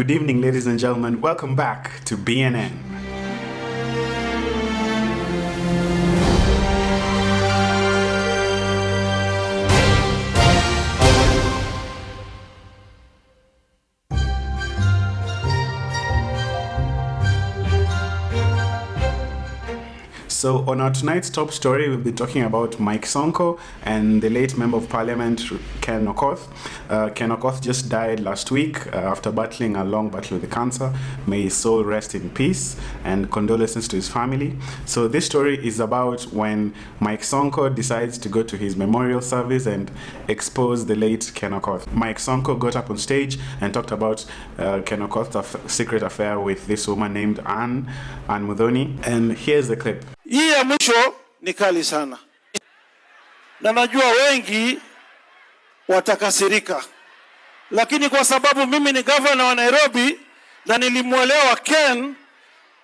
Good evening, ladies and gentlemen. Welcome back to BNN. So on our tonight's top story, we'll be talking about Mike Sonko and the late Member of Parliament, Ken Okoth. Ken Okoth just died last week after battling a long battle with cancer. May his soul rest in peace, and condolences to his family. So this story is about when Mike Sonko decides to go to his memorial service and expose the late Ken Okoth. Mike Sonko got up on stage and talked about Ken Okoth's secret affair with this woman named Anne Muthoni. And here's the clip. Hii ya mwisho ni kali sana, na najua wengi watakasirika, lakini kwa sababu mimi ni governor wa Nairobi na nilimuelewa Ken,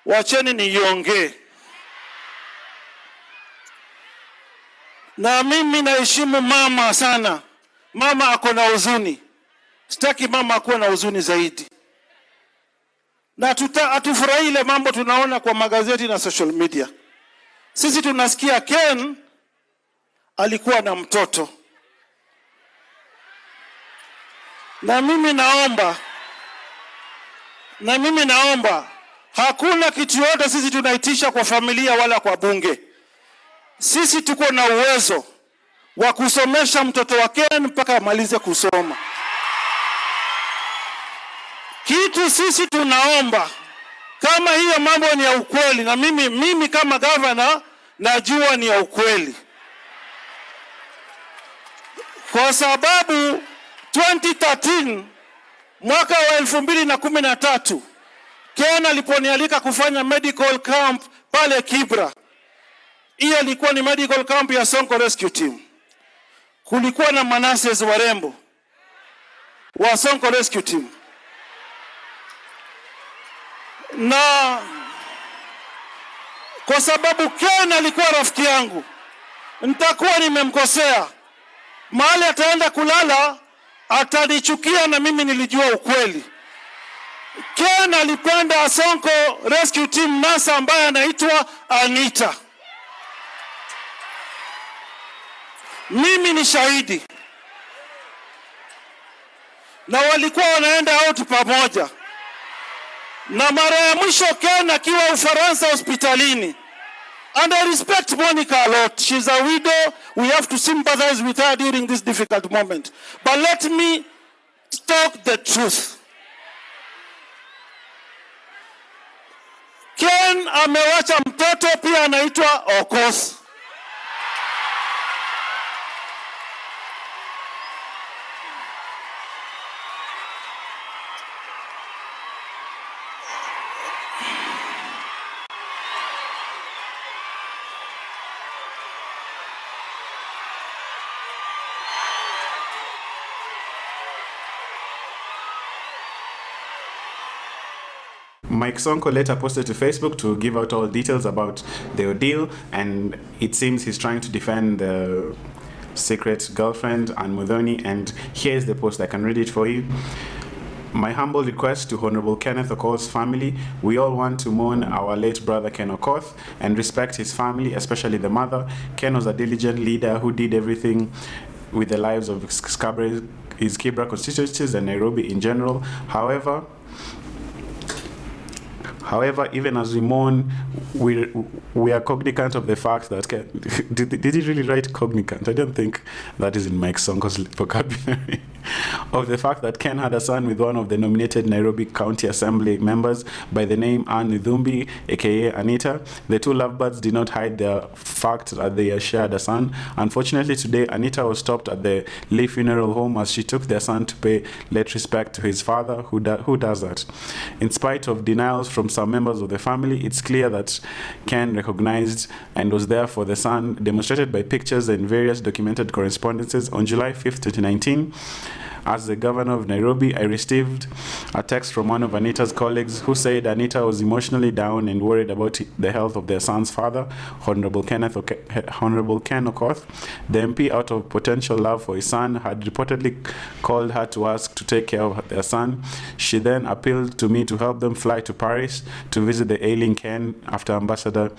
wacheni niongee. Na mimi naheshimu mama sana. Mama ako na huzuni, sitaki mama akuwe na huzuni zaidi, na atufurahi ile mambo tunaona kwa magazeti na social media. Sisi tunasikia Ken alikuwa na mtoto. Na mimi naomba hakuna kitu yote sisi tunaitisha kwa familia wala kwa bunge. Sisi tuko na uwezo wa kusomesha mtoto wa Ken mpaka amalize kusoma. Kitu sisi tunaomba, kama hiyo mambo ni ya ukweli, na mimi kama governor najua ni ya ukweli, kwa sababu 2013 mwaka wa 2013 Ken aliponialika kufanya medical camp pale Kibra. Hiyo ilikuwa ni medical camp ya Sonko Rescue Team. Kulikuwa na manases warembo wa Sonko Rescue Team, na kwa sababu Ken alikuwa rafiki yangu, nitakuwa nimemkosea. Mahali ataenda kulala atanichukia, na mimi nilijua ukweli. Ken alipenda Sonko Rescue Team nasa ambaye anaitwa Anita. Mimi ni shahidi, na walikuwa wanaenda out pamoja. Na mara ya mwisho Ken akiwa Ufaransa hospitalini. And I respect Monica a lot. She's a widow. We have to sympathize with her during this difficult moment. But let me talk the truth. Ken amewacha mtoto pia anaitwa Okoth. Mike Sonko later posted to Facebook to give out all details about the ordeal, and it seems he's trying to defend the secret girlfriend, Anne Muthoni, and here's the post. I can read it for you. My humble request to Honorable Kenneth Okoth's family. We all want to mourn our late brother Ken Okoth and respect his family, especially the mother. Ken was a diligent leader who did everything with the lives of his Kibra constituencies and Nairobi in general. However, even as we mourn, we are cognizant of the fact that Ken, did he really write cognizant? I don't think that is in Mike Sonko's vocabulary. Of the fact that Ken had a son with one of the nominated Nairobi County Assembly members by the name Anne Muthoni, aka Anita. The two lovebirds did not hide their fact that they shared a son. Unfortunately, today Anita was stopped at the Lee Funeral Home as she took their son to pay late respect to his father, who does that. In spite of denials from some members of the family, it's clear that Ken recognized and was there for the son, demonstrated by pictures and various documented correspondences. On July 5th, 2019, As the governor of Nairobi, I received a text from one of Anita's colleagues who said Anita was emotionally down and worried about the health of their son's father, Honorable Ken Okoth. The MP, out of potential love for his son, had reportedly called her to ask to take care of their son. She then appealed to me to help them fly to Paris to visit the ailing Ken after Ambassador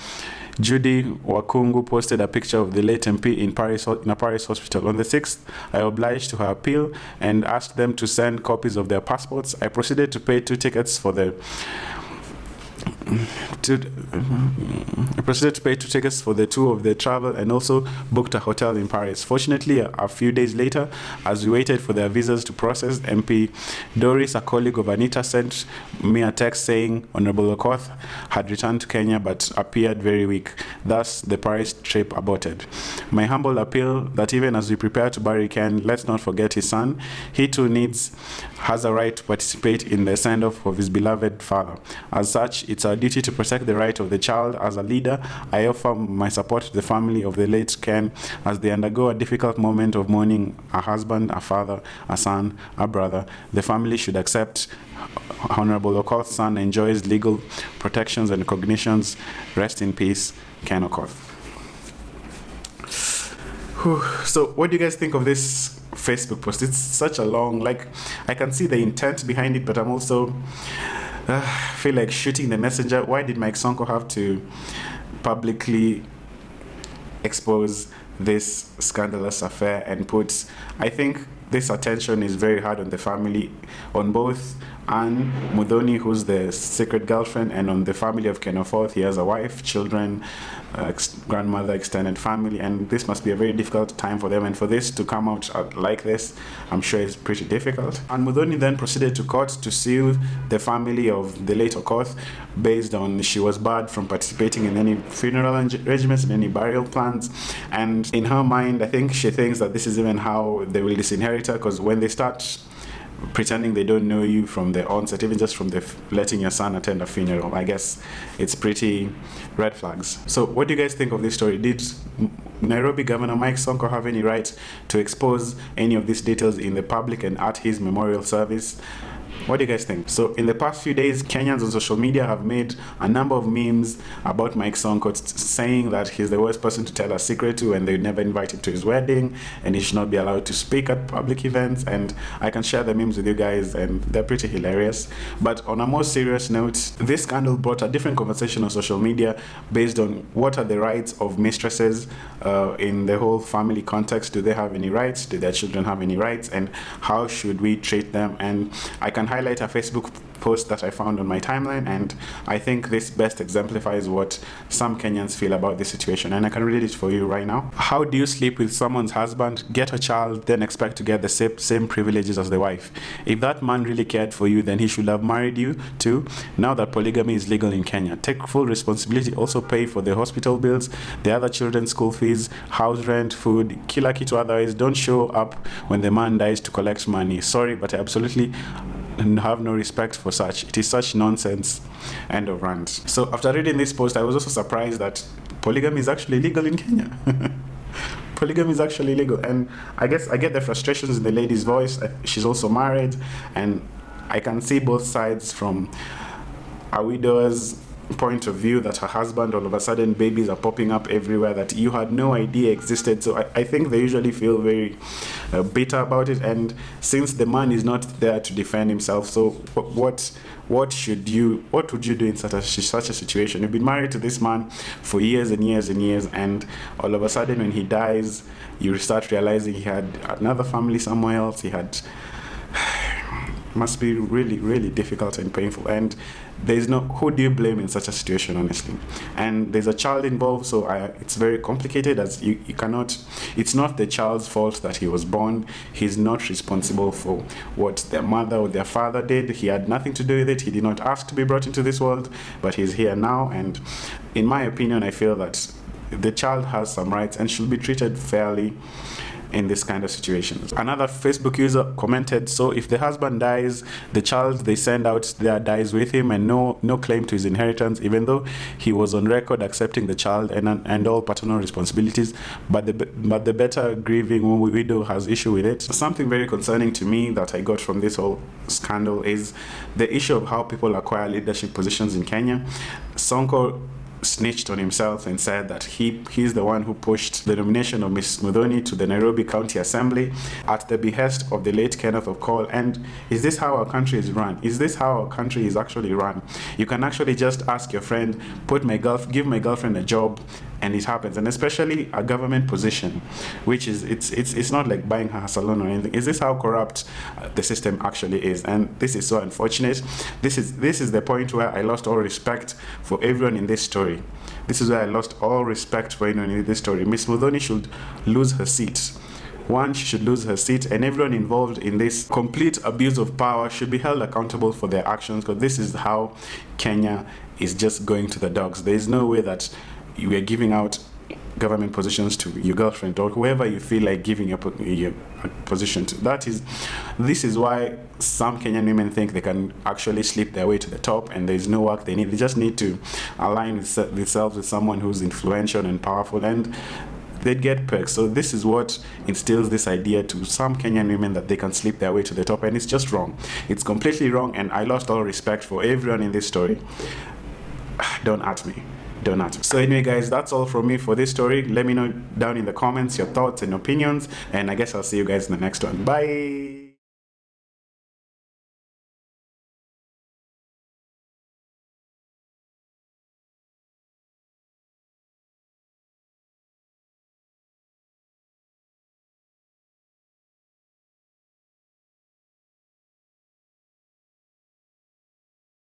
Judy Wakungu posted a picture of the late MP in a Paris hospital. On the 6th, I obliged to her appeal and asked them to send copies of their passports. I proceeded to pay 2 tickets for the two of the travel and also booked a hotel in Paris. Fortunately, a few days later, as we waited for their visas to process, MP Doris, a colleague of Anita, sent me a text saying Honorable Okoth had returned to Kenya but appeared very weak. Thus, the Paris trip aborted. My humble appeal that even as we prepare to bury Ken, let's not forget his son. He too has a right to participate in the send-off of his beloved father. As such, it's our duty to protect the right of the child. As a leader, I offer my support to the family of the late Ken as they undergo a difficult moment of mourning a husband, a father, a son, a brother. The family should accept Honorable Okoth's son enjoys legal protections and recognitions. Rest in peace, Ken Okoth. So, what do you guys think of this Facebook post? It's such a long, I can see the intent behind it, but I'm also feel like shooting the messenger. Why did Mike Sonko have to publicly expose this scandalous affair and I think this attention is very hard on the family, on both Anne Muthoni, who's the secret girlfriend, and on the family of Ken Okoth. He has a wife, children, grandmother, extended family, and this must be a very difficult time for them. And for this to come out like this, I'm sure is pretty difficult. Anne Muthoni then proceeded to court to sue the family of the late Okoth based on she was barred from participating in any funeral arrangements and any burial plans. And in her mind, I think she thinks that this is even how they will disinherit her, because when they start pretending they don't know you from the onset, even just from the letting your son attend a funeral, I guess it's pretty red flags. So what do you guys think of this story? Did Nairobi Governor Mike Sonko have any right to expose any of these details in the public and at his memorial service? What do you guys think? So in the past few days, Kenyans on social media have made a number of memes about Mike Sonko, saying that he's the worst person to tell a secret to, and they never invite him to his wedding, and he should not be allowed to speak at public events. And I can share the memes with you guys, and they're pretty hilarious. But on a more serious note, this scandal brought a different conversation on social media based on what are the rights of mistresses in the whole family context. Do they have any rights? Do their children have any rights? And how should we treat them? And I can highlight a Facebook post that I found on my timeline, and I think this best exemplifies what some Kenyans feel about this situation, and I can read it for you right now. How do you sleep with someone's husband, get a child, then expect to get the same privileges as the wife? If that man really cared for you, then he should have married you too. Now that polygamy is legal in Kenya, take full responsibility, also pay for the hospital bills, the other children's school fees, house rent, food, kila kitu. Otherwise, don't show up when the man dies to collect money. Sorry, but I absolutely have no respect for such. It is such nonsense. End of rant. So after reading this post, I was also surprised that polygamy is actually legal in Kenya. Polygamy is actually legal, and I guess I get the frustrations in the lady's voice. She's also married, and I can see both sides from a widow's point of view, that her husband, all of a sudden babies are popping up everywhere that you had no idea existed. So I think they usually feel very bitter about it, and since the man is not there to defend himself, so what would you do in such a situation? You've been married to this man for years and years and years, and all of a sudden when he dies, you start realizing he had another family somewhere else. Must be really, really difficult and painful, and there's no, who do you blame in such a situation, honestly? And there's a child involved, so it's very complicated, as you cannot, it's not the child's fault that he was born. He's not responsible for what their mother or their father did. He had nothing to do with it. He did not ask to be brought into this world, but he's here now, and in my opinion, I feel that the child has some rights and should be treated fairly. in this kind of situations. Another Facebook user commented, so if the husband dies, the child they send out there dies with him and no claim to his inheritance, even though he was on record accepting the child and all paternal responsibilities, but the better grieving widow has issue with it. Something very concerning to me that I got from this whole scandal is the issue of how people acquire leadership positions in Kenya. Sonko snitched on himself and said that he's the one who pushed the nomination of Ms. Muthoni to the Nairobi County Assembly at the behest of the late Ken Okoth. And is this how our country is run? Is this how our country is actually run? You can actually just ask your friend, give my girlfriend a job, and it happens. And especially a government position, which is it's not like buying her salon or anything. Is this how corrupt the system actually is? And this is so unfortunate. This is the point where I lost all respect for everyone in this story. This is where I lost all respect for anyone in this story. Ms. Muthoni should lose her seat. One, she should lose her seat, and everyone involved in this complete abuse of power should be held accountable for their actions, because this is how Kenya is just going to the dogs. There is no way that you are giving out government positions to your girlfriend or whoever you feel like giving your position to. This is why some Kenyan women think they can actually slip their way to the top, and there is no work they need. They just need to align themselves with someone who's influential and powerful, and they'd get perks. So this is what instills this idea to some Kenyan women that they can slip their way to the top, and it's just wrong. It's completely wrong, and I lost all respect for everyone in this story. Don't at me. So anyway, guys, that's all from me for this story. Let me know down in the comments your thoughts and opinions, and I guess I'll see you guys in the next one. Bye.